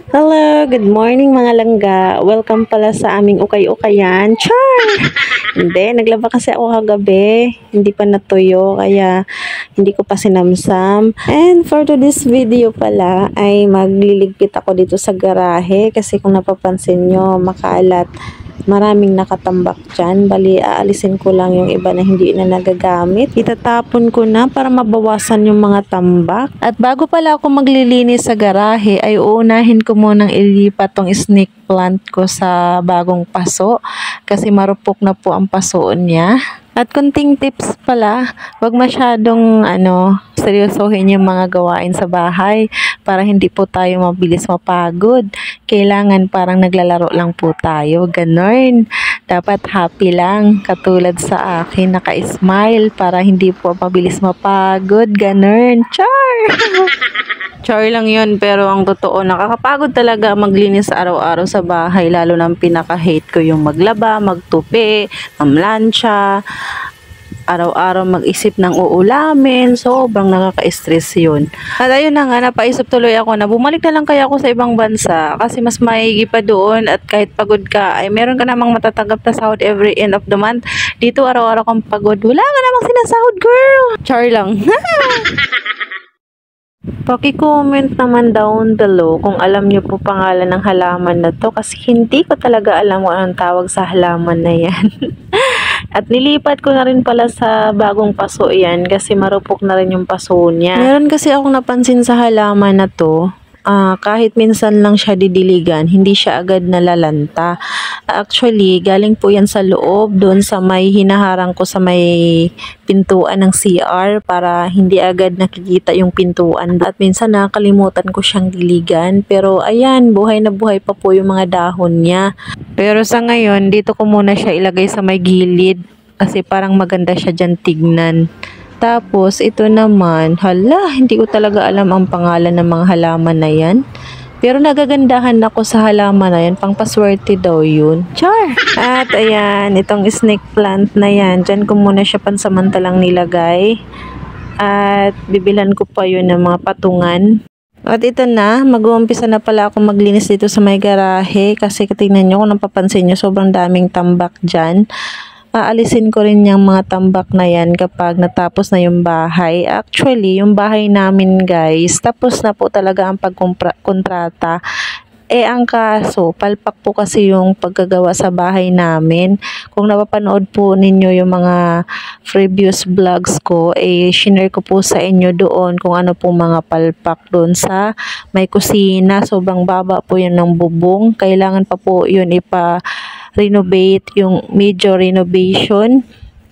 Hello, good morning mga langga. Welcome pala sa aming ukay-ukayan. Char! Hindi, naglaba kasi ako kagabi. Hindi pa natuyo, kaya hindi ko pa sinamsam. And for today's video pala, ay magliligpit ako dito sa garahe. Kasi kung napapansin nyo, makalat. Maraming nakatambak dyan. Bali, aalisin ko lang yung iba na hindi na nagagamit. Itatapon ko na para mabawasan yung mga tambak. At bago pala ako maglilinis sa garahe, ay uunahin ko munang ilipat tong snake plant ko sa bagong paso. Kasi marupok na po ang pasoon niya. At kunting tips pala, wag masyadong seryosohin yung mga gawain sa bahay para hindi po tayo mabilis mapagod. Kailangan parang naglalaro lang po tayo, ganon. Dapat happy lang, katulad sa akin, naka-smile para hindi po mabilis mapagod, ganon. Char! Char lang yun, pero ang totoo, nakakapagod talaga maglinis araw-araw sa bahay, lalo na ang pinaka-hate ko yung maglaba, magtupi, mamlansya, araw-araw mag-isip ng uulamin, sobrang nakaka-stress yun. At ayun na nga, napaisip tuloy ako na bumalik na lang kaya ako sa ibang bansa kasi mas maigi pa doon at kahit pagod ka, ay meron ka namang matatanggap na sahod every end of the month. Dito araw-araw kang pagod, wala ka namang sinasahod, girl! Char lang. Paki-comment naman down below kung alam niyo po pangalan ng halaman na to kasi hindi ko talaga alam kung anong tawag sa halaman na yan. At nilipat ko na rin pala sa bagong paso yan kasi marupok na rin yung paso niya. Meron kasi akong napansin sa halaman na to, kahit minsan lang siya didiligan, hindi siya agad nalalanta. Actually, galing po yan sa loob, doon sa may hinaharang ko sa may pintuan ng CR para hindi agad nakikita yung pintuan. At minsan nakakalimutan ko siyang diligan. Pero ayan, buhay na buhay pa po yung mga dahon niya. Pero sa ngayon, dito ko muna siya ilagay sa may gilid kasi parang maganda siya dyan tignan. Tapos, ito naman, hindi ko talaga alam ang pangalan ng mga halaman na yan. Pero nagagandahan ako sa halaman na yan, pangpaswerte daw yun. Char! At ayan, itong snake plant na yan, dyan ko muna siya pansamantalang nilagay. At bibilan ko pa yun ng mga patungan. At ito na, mag-uumpisa na pala ako maglinis dito sa may garahe. Kasi tingnan nyo, kung napapansin nyo, sobrang daming tambak dyan. Aalisin ko rin yung mga tambak na yan kapag natapos na yung bahay. Actually, yung bahay namin guys, tapos na po talaga ang pagkontrata. Ang kaso, palpak po kasi yung paggagawa sa bahay namin. Kung napapanood po ninyo yung mga previous vlogs ko, shinare ko po sa inyo doon kung ano po mga palpak doon sa may kusina. Sobrang baba po yun ng bubong. Kailangan pa po yun renovate, yung major renovation,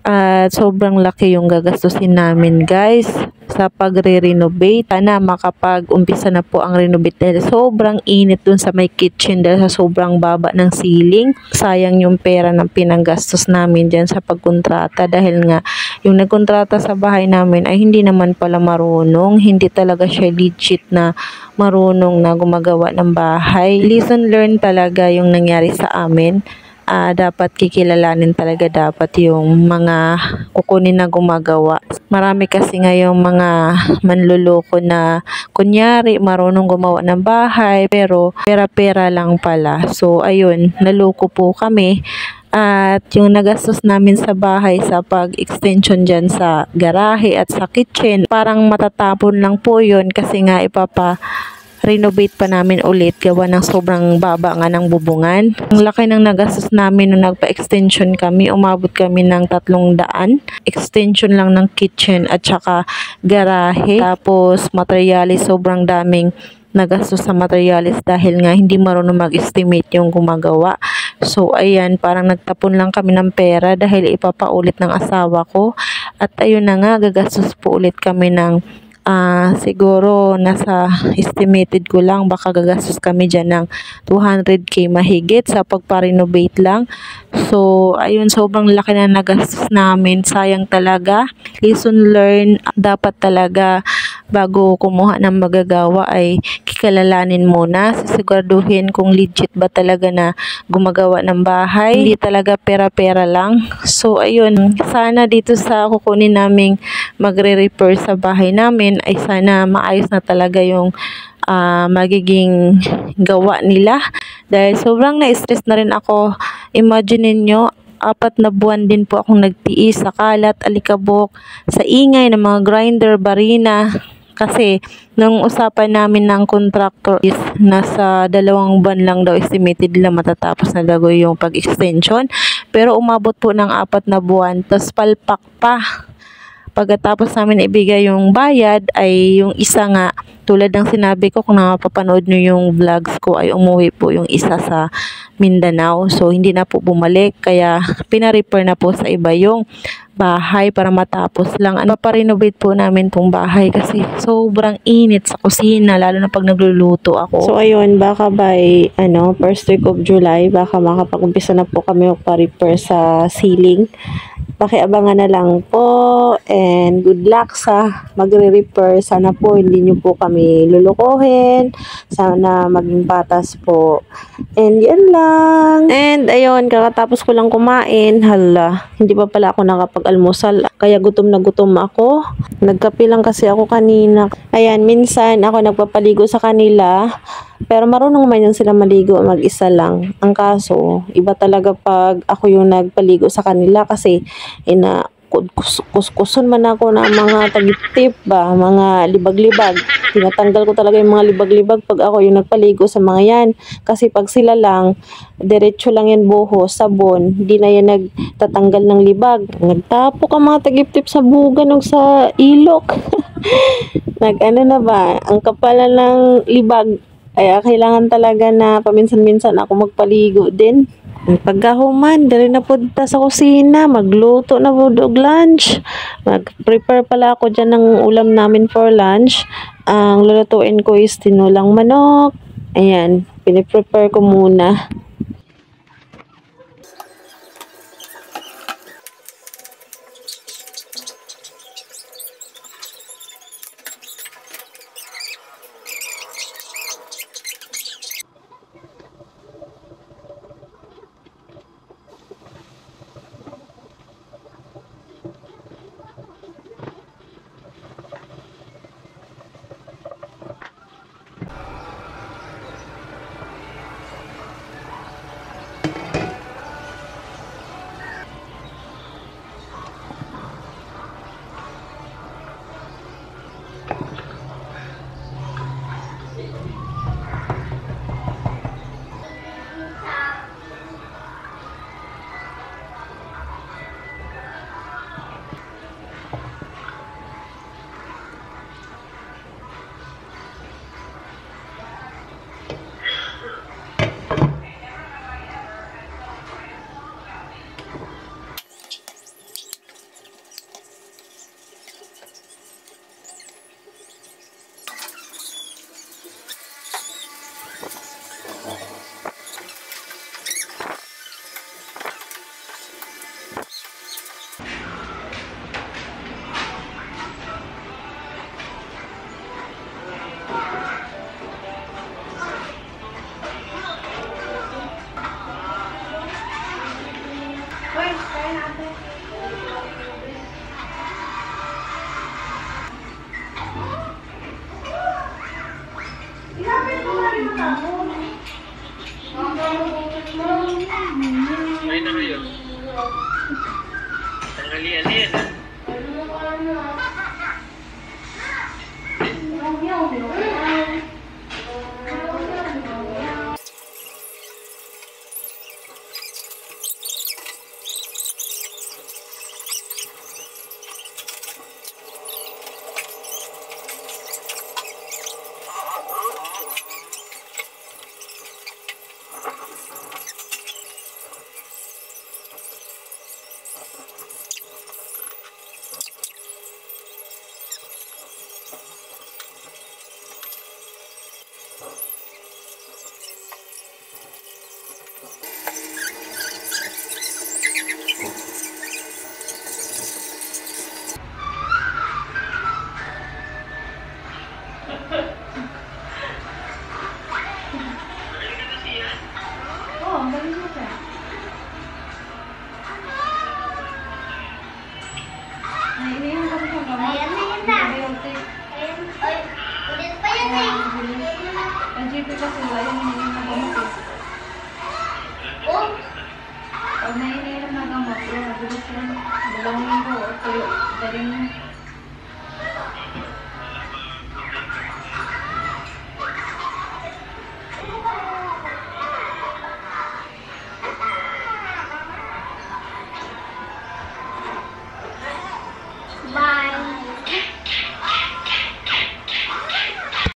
at sobrang laki yung gagastusin namin guys sa pagre-renovate. Sana makapag-umpisa na po ang renovate dahil sobrang init dun sa may kitchen dahil sa sobrang baba ng ceiling. Sayang yung pera ng pinanggastos namin dyan sa pagkontrata dahil nga yung nagkontrata sa bahay namin ay hindi naman pala marunong, hindi talaga siya legit na marunong na gumagawa ng bahay. Lesson learned talaga yung nangyari sa amin. Dapat kikilalanin talaga dapat yung mga kukunin na gumagawa. Marami kasi ngayong mga manluloko na kunyari marunong gumawa ng bahay pero pera-pera lang pala. So ayun, naloko po kami. At yung nagastos namin sa bahay sa pag-extension dyan sa garahe at sa kitchen, parang matatapon lang po yun kasi nga renovate pa namin ulit gawa ng sobrang baba nga ng bubungan. Ang laki ng nagastos namin nung nagpa-extension kami, umabot kami ng 300. Extension lang ng kitchen at saka garahe. Tapos materialis, sobrang daming nagastos sa materialis dahil nga hindi marunong mag-estimate yung gumagawa. So ayan, parang nagtapon lang kami ng pera dahil ipapaulit ng asawa ko. At ayun na nga, gagastos po ulit kami ng siguro nasa estimated ko lang baka gagastos kami dyan ng 200k mahigit sa pagpa-renovate lang. So ayun, sobrang laki na nagastos namin, sayang talaga. Lesson learned, dapat talaga bago kumuha ng magagawa ay kikilalanin muna, sisiguraduhin kung legit ba talaga na gumagawa ng bahay, hindi talaga pera-pera lang. So ayun, sana dito sa kukunin naming magre-repair sa bahay namin ay sana maayos na talaga yung magiging gawa nila. Dahil sobrang na-stress na rin ako. Imagine ninyo, 4 na buwan din po akong nagtiis sa kalat, alikabok, sa ingay ng mga grinder, barina. Kasi nung usapan namin ng contractor is nasa 2 buwan lang daw estimated lang matatapos na daw yung pag-extension. Pero umabot po ng 4 na buwan, tas palpak pa. Pagkatapos namin ibigay yung bayad ay yung isa nga, tulad ng sinabi ko, kung napapanood nyo yung vlogs ko, ay umuwi po yung isa sa Mindanao. So hindi na po bumalik, kaya pina-repair na po sa iba yung bahay para matapos lang. Paparenovate po namin tong bahay kasi sobrang init sa kusina, lalo na pag nagluluto ako. So ayun, baka by first week of July, baka makapag-umpisa na po kami magpa-repair sa ceiling. Pakiabangan na lang po, and good luck sa magre-repair. Sana po hindi nyo po kami lulukohin. Sana maging patas po. And yan lang. And ayun, kakatapos ko lang kumain. Hala, hindi pa pala ako nakapag-almusal. Kaya gutom na gutom ako. Nagkape lang kasi ako kanina. Ayan, minsan ako nagpapaligo sa kanila. Pero marunong man yan sila maligo mag-isa lang. Ang kaso, iba talaga pag ako yung nagpaligo sa kanila kasi kuskuson man ako na mga tagitip ba, mga libag-libag. Tinatanggal ko talaga yung mga libag-libag pag ako yung nagpaligo sa mga yan. Kasi pag sila lang, diretso lang yan buhos, sabon, hindi na yan nagtatanggal ng libag. Nagtapok ang mga tagitip sa bugan o sa ilok. Na ba, ang kapala ng libag. Kaya kailangan talaga na paminsan-minsan ako magpaligo din. Pagkahuman, dali na po dito sa kusina, magluto na po og lunch. Mag-prepare pala ako dyan ng ulam namin for lunch. Ang lulutuin ko is tinulang manok. Ayan, piniprepare ko muna. Ay na ngayon. Tanghali-ali yan. Dalawang linggo o kayo, galing mo.